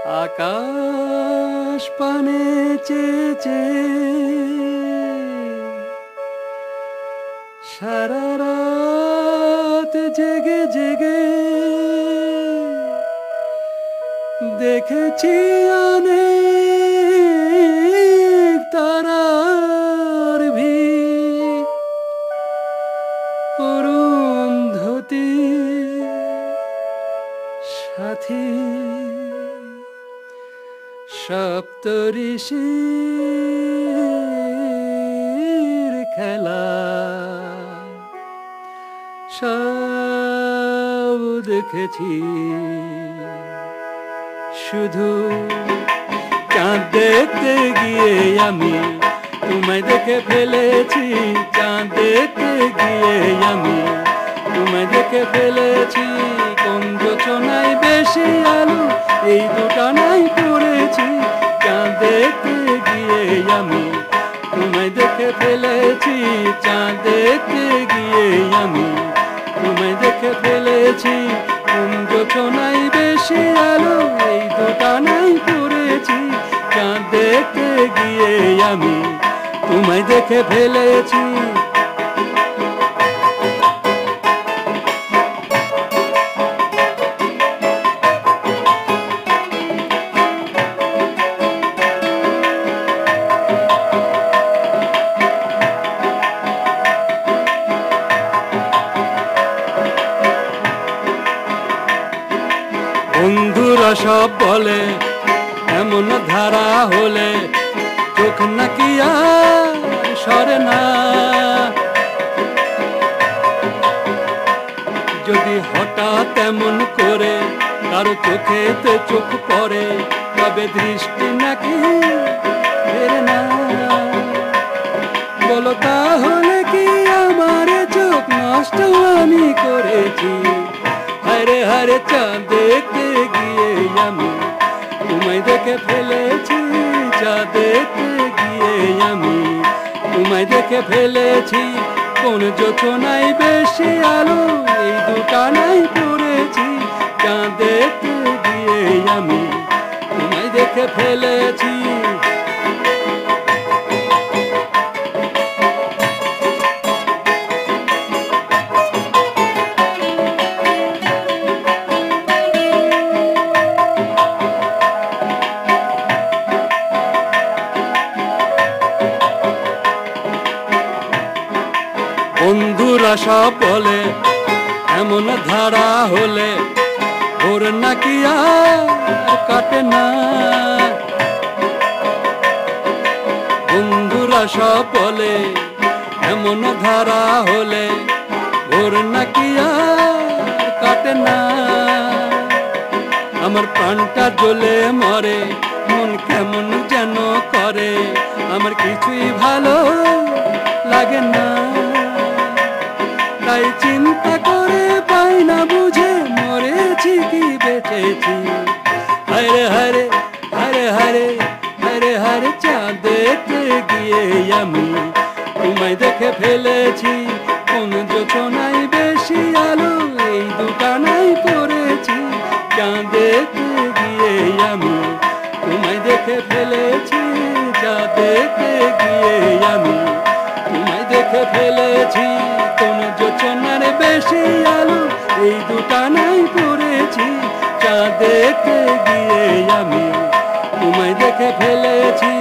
আকাশ পানে চেয়ে সারা রাত জেগে জেগে দেখেছি অনেক তারার ভিড়, অরুন্ধতী সাথী সপ্তঋষির খেলা সব দেখেছি। শুধু চাঁদ দেখতে গিয়ে আমি তোমায় দেখে ফেলেছি, চাঁদ দেখতে গিয়ে আমি তোমায় দেখে ফেলেছি। কোন যোচনায় বেশি আলো এই দুটা নাই পড়েছি, চাঁদ দেখতে গিয়ে আমি তোমায় দেখে ফেলেছি, চাঁদ দেখতে গিয়ে আমি তোমায় দেখে ফেলেছি। কোন যোচনায় বেশি আলো এই দুটা নাই পড়েছি, চাঁদ দেখতে গিয়ে আমি তোমায় দেখে ফেলেছি। বন্ধুরা সব বলে এমন ধারা হলে চোখ নাকি আর সরে না, যদি হঠাৎ এমন করে কারো চোখেতে চোখ পড়ে তবে দৃষ্টি নাকি ফেরে না। বলো তাহলে কি আমার চোখ নষ্ট আমি করেছি? হায়রে হায়রে চাঁদ দেখতে গিয়ে আমি তোমায় দেখে ফেলেছি, চাঁদ দেখতে গিয়ে আমি তোমায় দেখে ফেলেছি। কোন যোচনায় বেশি আলো এই দুটা নাই পড়েছি, চাঁদ দেখতে গিয়ে আমি তোমায় দেখে ফেলেছি। বন্ধুরা সব বলে এমন ধারা হলে ওর নাকি আর কাটে না। বন্ধুরা সব বলে এমন ধারা হলে ওর নাকি আর কাটে না। আমার প্রাণটা জ্বলে মরে, মন কেমন যেন করে, আমার কিছুই ভালো লাগে না। তাই চিন্তা করে পাই না বুঝে মরেছি কি বেঁচেছি। হায়রে হায়রে হায়রে হায়রে হায়রে হায়রে চাঁদ দেখতে গিয়ে আমি তোমায় দেখে ফেলেছি। কোন যোচনায় বেশি আলো এই দুটা নাই পড়েছি, চাঁদ দেখতে গিয়ে আমি তোমায় দেখে ফেলেছি, চাঁদ দেখতে গিয়ে আমি তোমায় দেখে ফেলেছি। কোন যোচনার বেশি আলো এই দুটা নাই পড়েছি, চাঁদ দেখতে গিয়ে আমি তোমায় দেখে ফেলেছি।